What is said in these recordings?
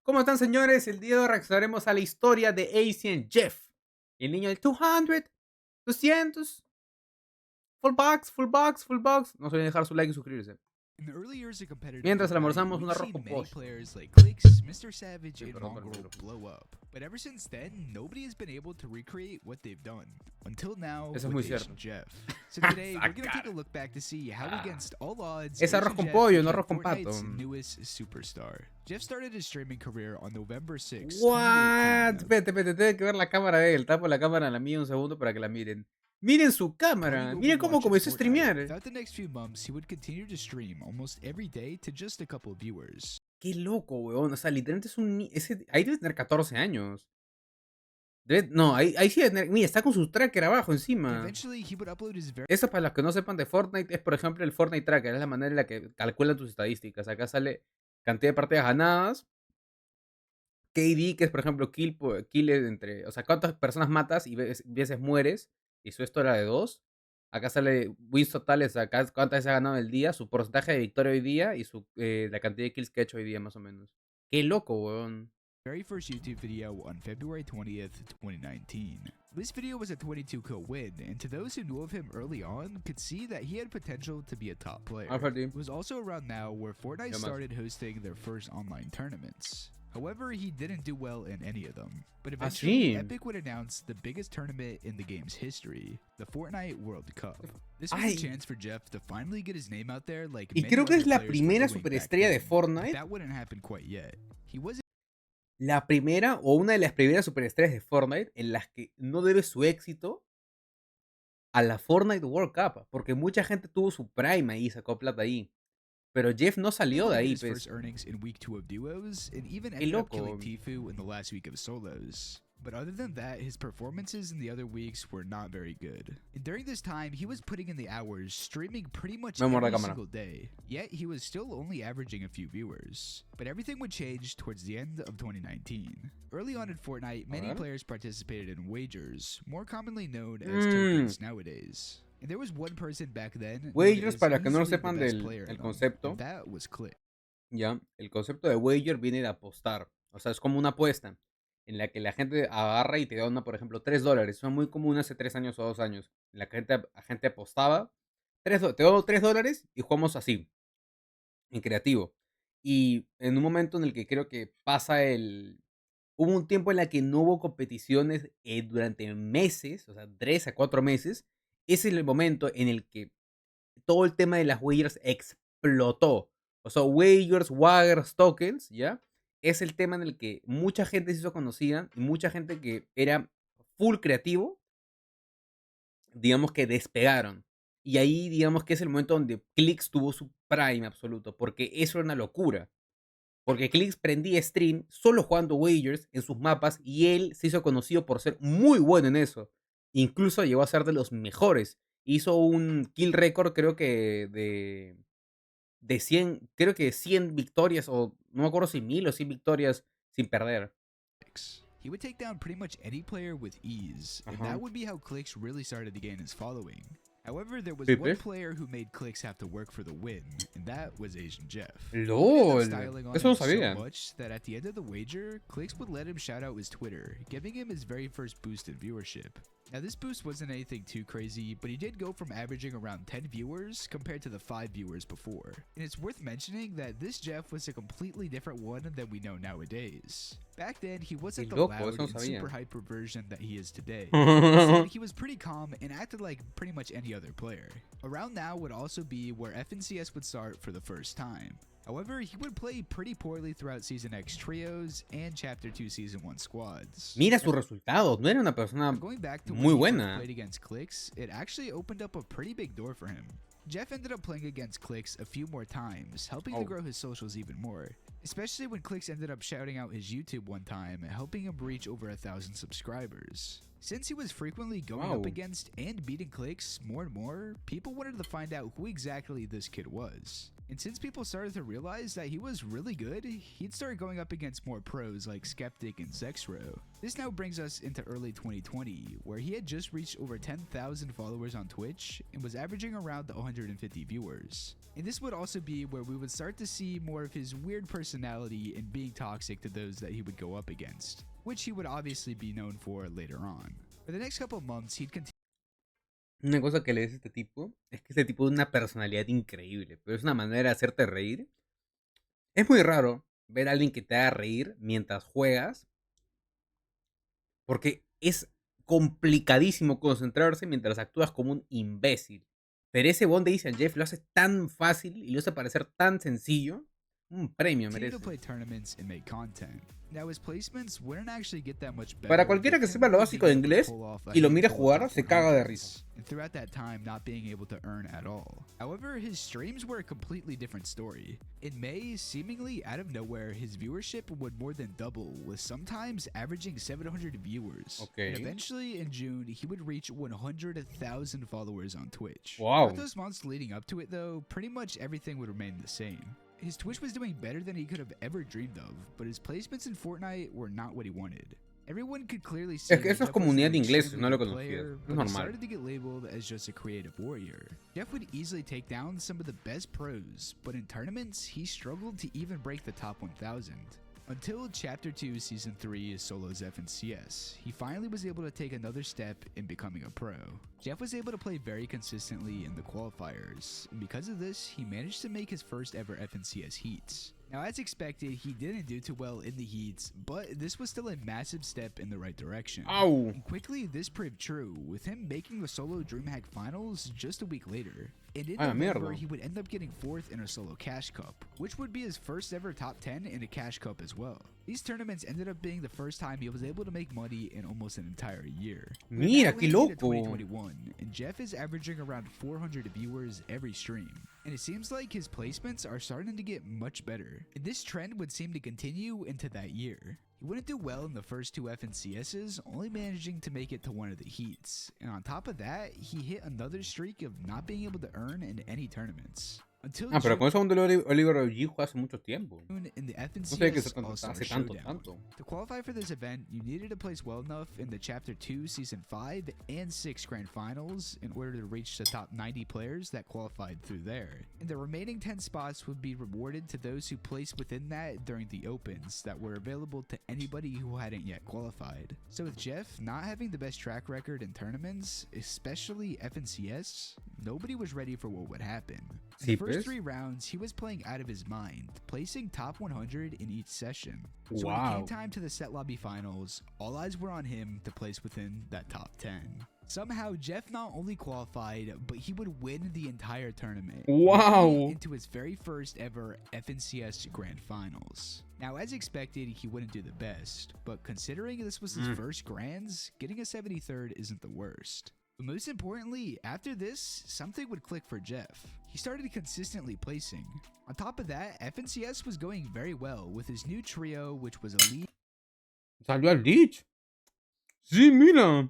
¿Cómo están, señores? El día de hoy reaccionaremos a la historia de Asian Jeff, el niño del 200, 200, full box, full box, full box. No se olviden dejar su like y suscribirse. In the early years of competitive Mientras Fortnite, almorzamos un we've arroz seen con many pollo. players like Clix, Mr. Savage, Sí, and perdón por el Mongrel micro. blow up. But ever since then, nobody has been able to recreate what they've done. Until now, Eso es with muy Asian cierto. Jeff. So today, we're gonna take a Sacar. look back to see how against all odds, Es arroz Asian con Jeff pollo, no became arroz con pato. Fortnite's newest superstar. Jeff started his streaming career on November 6, What? 2018. Espérate, espérate, tengo que ver la cámara de él. Tapo la cámara a la mía un segundo para que la miren. Miren su Upon cámara. Miren cómo Overwatch and comenzó a Fortnite, streamear. throughout the next few months, he would continue to stream almost every day to just a couple of viewers. Qué loco, weón. O sea, literalmente es un... ahí debe tener 14 años. No, ahí sí debe tener... Mira, está con su tracker abajo And encima. eventually, he would upload his very Eso para los que no sepan de Fortnite es, por ejemplo, el Fortnite Tracker. Es la manera en la que calculan tus estadísticas. Acá sale cantidad de partidas ganadas. KD, que es, por ejemplo, kill entre... O sea, cuántas personas matas y veces mueres. Y su esto era de 2. Acá sale wins totales, acá cuántas veces ha ganado el día, su porcentaje de victoria hoy día y la cantidad de kills que ha hecho hoy día, más o menos. Qué loco, weón. very first YouTube video on February 20th, 2019. This video was a 22 kill win, and to those who knew of him early on, could see that he had potential to be a top player. It was also around now where Fortnite started hosting their first online tournaments. However, he didn't do well in any of them. But eventually, Epic would announce the biggest tournament in the game's history, the Fortnite World Cup. This was a chance for Jeff to finally get his name out there like y many creo que other es la players primera were doing back superestrella de then, Fortnite. but that wouldn't happen quite yet. He was La primera o una de las primeras superestrellas de Fortnite en las que no debe su éxito a la Fortnite World Cup, porque mucha gente tuvo su prime ahí, sacó plata ahí. Pero Jeff no salió de ahí, pues. earnings in week 2 of duos, and even Qué ended up loco. killing Tfue in the last week of solos. But other than that, his performances in the other weeks were not very good. And during this time, he was putting in the hours, streaming pretty much every single day. Yet, he was still only averaging a few viewers. But everything would change towards the end of 2019. Early on in Fortnite, many players participated in wagers, more commonly known as tokens nowadays. And there was one person back then. Wagers, para que no lo sepan del el concepto. That was Click. Ya, el concepto de wager viene de apostar. O sea, es como una apuesta en la que la gente agarra y te da por ejemplo, $3. Son muy común hace 3 años o 2 años. En la que la gente apostaba. Te doy $3 y jugamos así, en creativo. Y en un momento en el que creo que hubo un tiempo en la que no hubo competiciones durante meses, o sea, 3 a 4 meses. Ese es el momento en el que todo el tema de las wagers explotó. O sea, wagers, tokens, ¿ya? Es el tema en el que mucha gente se hizo conocida y mucha gente que era full creativo, digamos que despegaron. Y ahí, digamos que es el momento donde Clix tuvo su prime absoluto, porque eso era una locura. Porque Clix prendía stream solo jugando wagers en sus mapas y él se hizo conocido por ser muy bueno en eso. Incluso llegó a ser de los mejores. Hizo un kill record, creo que de 100, creo que 100 victorias, o no me acuerdo si 1000 o 100 victorias sin perder. He would take down pretty much any player with ease, and that would be how Clix really started to gain his following. However, there was one player who made Clix have to work for the win, and that was Asian Jeff. LOL, eso no sabía. So much that at the end of the wager, Clix would let him shout out his Twitter, giving him his very first boost in viewership. Now, this boost wasn't anything too crazy, but he did go from averaging around 10 viewers compared to the 5 viewers before. And it's worth mentioning that this Jeff was a completely different one than we know nowadays. Back then, he wasn't the loud and super hyper version that he is today. Instead, he was pretty calm and acted like pretty much any other player. Around now would also be where FNCS would start for the first time. However, he would play pretty poorly throughout Season X trios and Chapter 2 Season 1 squads. Mira sus resultados, no era una persona muy buena. Played against Clix, it actually opened up a pretty big door for him. Jeff ended up playing against Clix a few more times, helping to grow his socials even more. Especially when Clix ended up shouting out his YouTube one time, helping him reach over 1,000 subscribers. Since he was frequently going up against and beating Clix more and more, people wanted to find out who exactly this kid was. And since people started to realize that he was really good, he'd start going up against more pros like Skeptic and Sexro. This now brings us into early 2020, where he had just reached over 10,000 followers on Twitch and was averaging around 150 viewers. And this would also be where we would start to see more of his weird personality and being toxic to those that he would go up against, which he would obviously be known for later on. For the next couple of months, he'd continue. Una cosa que le dice este tipo es que este tipo tiene una personalidad increíble, pero es una manera de hacerte reír. Es muy raro ver a alguien que te haga reír mientras juegas, porque es complicadísimo concentrarse mientras actúas como un imbécil. Pero ese Bond de dice al Jeff lo hace tan fácil y lo hace parecer tan sencillo. Un premio merece. Para cualquiera que sepa lo básico de inglés y lo mire jugar, se caga de risa. And throughout that time not being able to earn at all. However, his streams were a completely different story. In May, seemingly out of nowhere, his viewership would more than double, with sometimes averaging 700 viewers. Okay. And eventually, in June, he would reach 100,000 followers on Twitch. Wow. For those months leading up to it, though, pretty much everything would remain the same. His Twitch was doing better than he could have ever dreamed of, but his placements in Fortnite were not what he wanted. Everyone could clearly see es que eso es comunidad de ingleses, no lo conocía. Es normal. Started to get labeled as just a creative warrior. Jeff would easily take down some of the best pros, but in tournaments, he struggled to even break the top 1,000. Until Chapter 2 Season 3 Solos FNCS, he finally was able to take another step in becoming a pro. Jeff was able to play very consistently in the qualifiers, and because of this, he managed to make his first ever FNCS heats. Now, as expected, he didn't do too well in the heats, but this was still a massive step in the right direction. Ow. And quickly, this proved true, with him making the solo DreamHack finals just a week later. And in November, he would end up getting 4th in a solo Cash Cup, which would be his first ever top 10 in a Cash Cup as well. These tournaments ended up being the first time he was able to make money in almost an entire year. Mira, qué loco. 2021, and Jeff is averaging around 400 viewers every stream. And it seems like his placements are starting to get much better. And this trend would seem to continue into that year. He wouldn't do well in the first 2 FNCSs, only managing to make it to one of the heats. And on top of that, he hit another streak of not being able to earn in any tournaments. Pero con eso Oliver OG jugó hace mucho tiempo. In the FNCS No sé qué hace tanto. To qualify for this event, you needed to place well enough in the Chapter 2 Season 5 and 6 Grand Finals in order to reach the top 90 players that qualified through there. And the remaining 10 spots would be rewarded to those who placed within that during the Opens that were available to anybody who hadn't yet qualified. So with Jeff not having the best track record in tournaments, especially FNCS, nobody was ready for what would happen. In the first 3 rounds, he was playing out of his mind, placing top 100 in each session. So when it came time to the set lobby finals, all eyes were on him to place within that top 10. Somehow, Jeff not only qualified, but he would win the entire tournament. Wow! Into his very first ever FNCS Grand Finals. Now, as expected, he wouldn't do the best, but considering this was his first Grands, getting a 73rd isn't the worst. But most importantly, after this, something would click for Jeff. He started consistently placing. On top of that, FNCS was going very well with his new trio, which was a lead. ¿Salió al Lich? Sí, mira.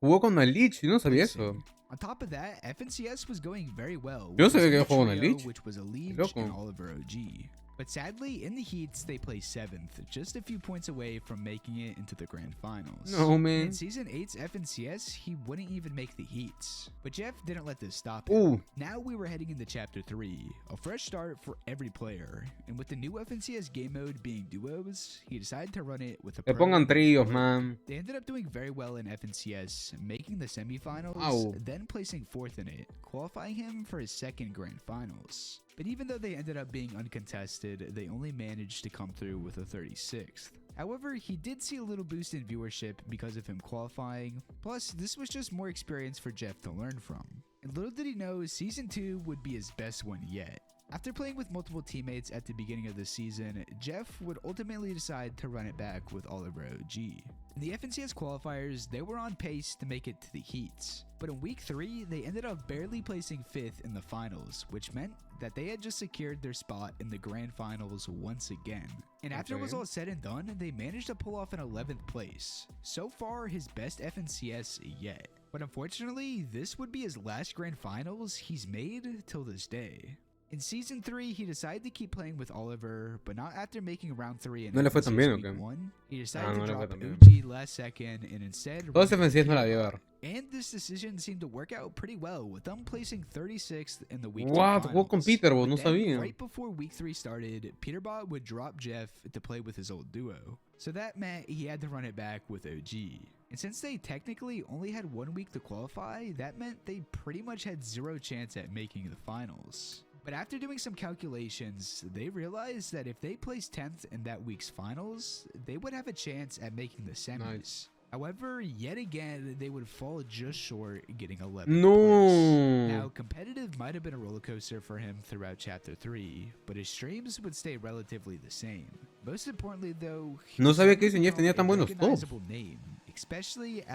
Jugó con el Lich, yo no sabía eso. On top of that, FNCS was going very well. Yo no sabía que jugó con el Lich. Which was a lead and Oliver OG. But sadly, in the heats, they placed 7th, just a few points away from making it into the grand finals. No, man. In Season 8's FNCS, he wouldn't even make the heats. But Jeff didn't let this stop him. Ooh. Now we were heading into Chapter 3, a fresh start for every player. And with the new FNCS game mode being duos, he decided to run it with a Que pongan tríos, man. They ended up doing very well in FNCS, making the semifinals, then placing 4th in it, qualifying him for his 2nd grand finals. But even though they ended up being uncontested, they only managed to come through with a 36th. However, he did see a little boost in viewership because of him qualifying, plus this was just more experience for Jeff to learn from. And little did he know, Season 2 would be his best one yet. After playing with multiple teammates at the beginning of the season, Jeff would ultimately decide to run it back with Oliver OG. In the FNCS qualifiers, they were on pace to make it to the heats. But in week 3, they ended up barely placing 5th in the finals, which meant that they had just secured their spot in the grand finals once again. And after it was all said and done, they managed to pull off an 11th place. So far, his best FNCS yet. But unfortunately, this would be his last grand finals he's made till this day. In Season 3, he decided to keep playing with Oliver, but not after making round 3 in ¿No le fue tan bien o Week qué? 1. He Ah, decided no to le fue drop tan bien. OG last second and instead Todo ese run FNCS no la Peter vio Bot. ver. And this decision seemed to work out pretty well, with them placing 36th in the Week 2 What? finals. Jugó con Peter, vos, But no then, sabía. right before Week 3 started, Peterbot would drop Jeff to play with his old duo. So that meant he had to run it back with OG. And since they technically only had 1 week to qualify, that meant they pretty much had zero chance at making the finals. But after doing some calculations, they realized that if they placed 10th in that week's finals, they would have a chance at making the semis. Nice. However, yet again, they would fall just short, getting 11th No. place. Now, competitive might have been a roller coaster for him throughout Chapter 3, but his streams would stay relatively the same. Most importantly, though, No sabía que ese Jeff tenía tan buenos tops.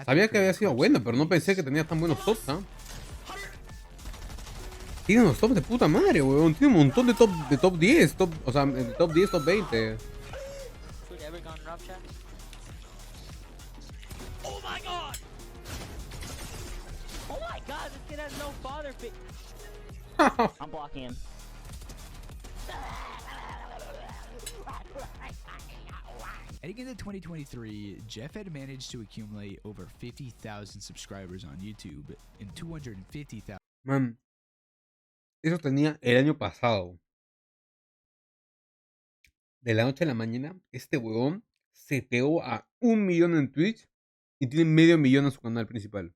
Sabía que había sido bueno, pero no pensé que tenía tan buenos tops, ¿ah? Tiene unos tops de puta madre, weón. Tiene un montón de top 10, o sea, de top 10, top 20. Oh my god! Oh my god, this kid has no father figure. I'm blocking him. Heading into 2023, Jeff had managed to accumulate over 50,000 subscribers on YouTube and 250,000. Man, eso tenía el año pasado. De la noche a la mañana, este huevón se pegó a 1 millón en Twitch y tiene medio millón en su canal principal.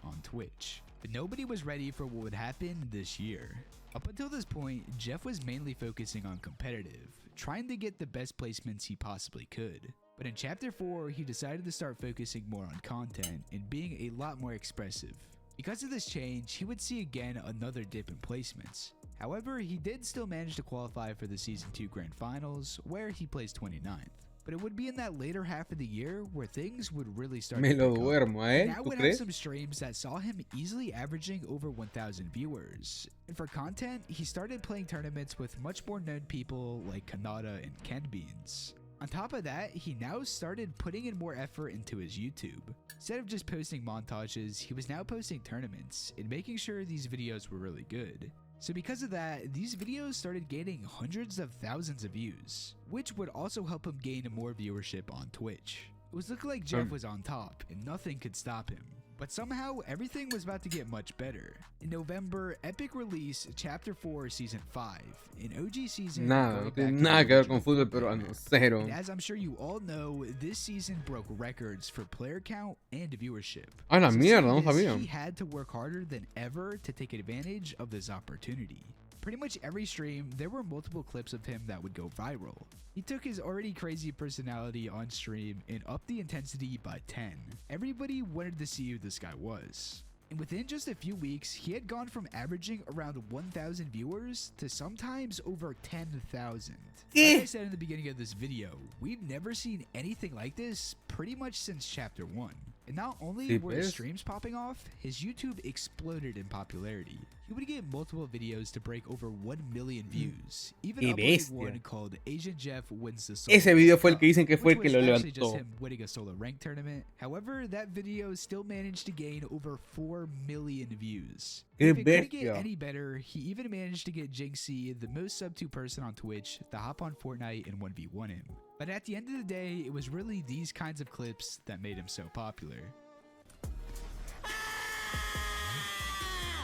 On Twitch, but nobody was ready for what would happen this year. Up until this point, Jeff was mainly focusing on competitive, trying to get the best placements he possibly could. But in Chapter 4, he decided to start focusing more on content and being a lot more expressive. Because of this change, he would see again another dip in placements. However, he did still manage to qualify for the Season 2 Grand Finals, where he placed 29th. But it would be in that later half of the year where things would really start Me to lo pick up. duermo, ¿eh? Now ¿Tú would have crees? some streams that saw him easily averaging over 1,000 viewers. And for content, he started playing tournaments with much more known people like Kanata and Ken Beans. On top of that, he now started putting in more effort into his YouTube. Instead of just posting montages, he was now posting tournaments and making sure these videos were really good. So because of that, these videos started gaining hundreds of thousands of views, which would also help him gain more viewership on Twitch. It was looking like Jeff was on top and nothing could stop him. But somehow, everything was about to get much better. In November, Epic released Chapter 4 Season 5, an OG season. Nada, no tiene nada que ver con fútbol peruano, cero. And as I'm sure you all know, this season broke records for player count and viewership. A la So mierda, seeing no this, sabía. he had to work harder than ever to take advantage of this opportunity. Pretty much every stream, there were multiple clips of him that would go viral. He took his already crazy personality on stream and upped the intensity by 10. Everybody wanted to see who this guy was. And within just a few weeks, he had gone from averaging around 1,000 viewers to sometimes over 10,000. Like I said in the beginning of this video, we've never seen anything like this pretty much since Chapter 1. And not only were his streams popping off, his YouTube exploded in popularity. He would get multiple videos to break over 1 million views. Even uploaded one called Asian Jeff Wins the Solo. Ese video fue el que dicen que fue el que lo Which was actually just levantó. him winning a solo rank tournament. However, that video still managed to gain over 4 million views. Qué If it couldn't get bestia. any better, he even managed to get Jinxie, the most sub 2 person on Twitch, to hop on Fortnite and 1v1 him. But at the end of the day, it was really these kinds of clips that made him so popular.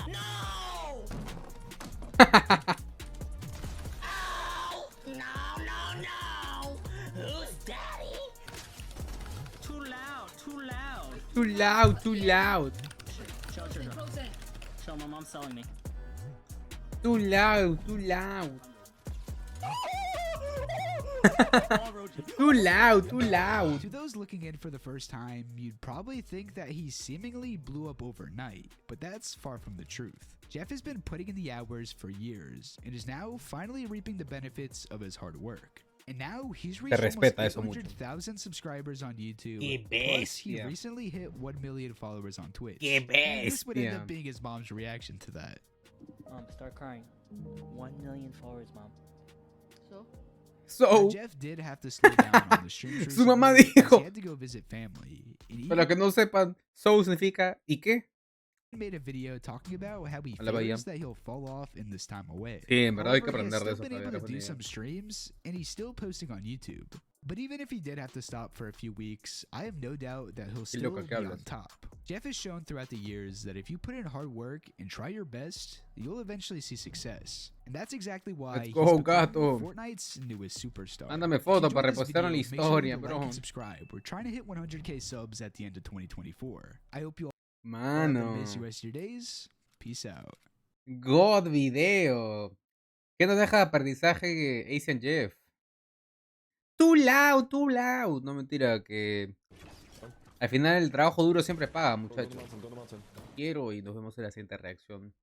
No! Ow! No! Who's daddy? Too loud. Too loud, too loud. Show. Show my mom's selling me. Too loud, too loud. Too loud, too loud. To those looking in for the first time, you'd probably think that he seemingly blew up overnight, but that's far from the truth. Jeff has been putting in the hours for years and is now finally reaping the benefits of his hard work. And now he's reached almost 800,000 subscriers on YouTube. Plus, he recently hit 1 million followers on Twitch. And this would end up being his mom's reaction to that. Start crying. 1 million followers, mom. Now, So, Jeff did have to slow down on the streams Su mamá recently, as dijo. he had to go visit family. And Para los que no sepan, so significa ¿y qué? made a video talking about how he A la bahía. fears that he'll fall off in this time away. Sí, en verdad hay que However, he has aprender de still eso been para able to do ver. some streams, and he's still posting on YouTube. But even if he did have to stop for a few weeks, I have no doubt that he'll Qué still loco be que on hablas. top. Jeff has shown throughout the years that if you put in hard work and try your best, you'll eventually see success. And that's exactly why Let's he's go, become gato. Fortnite's newest superstar. Mándame If you foto enjoyed para this repostar en la video, make sure historia, to like bro. and subscribe. We're trying to hit 100k subs at the end of 2024. I hope you all have the best Mano. rest of your days. Peace out. God video. ¿Qué nos deja de aprendizaje Asian Jeff? Too loud, too loud. No, mentira, que al final el trabajo duro siempre paga, muchachos. Quiero y nos vemos en la siguiente reacción.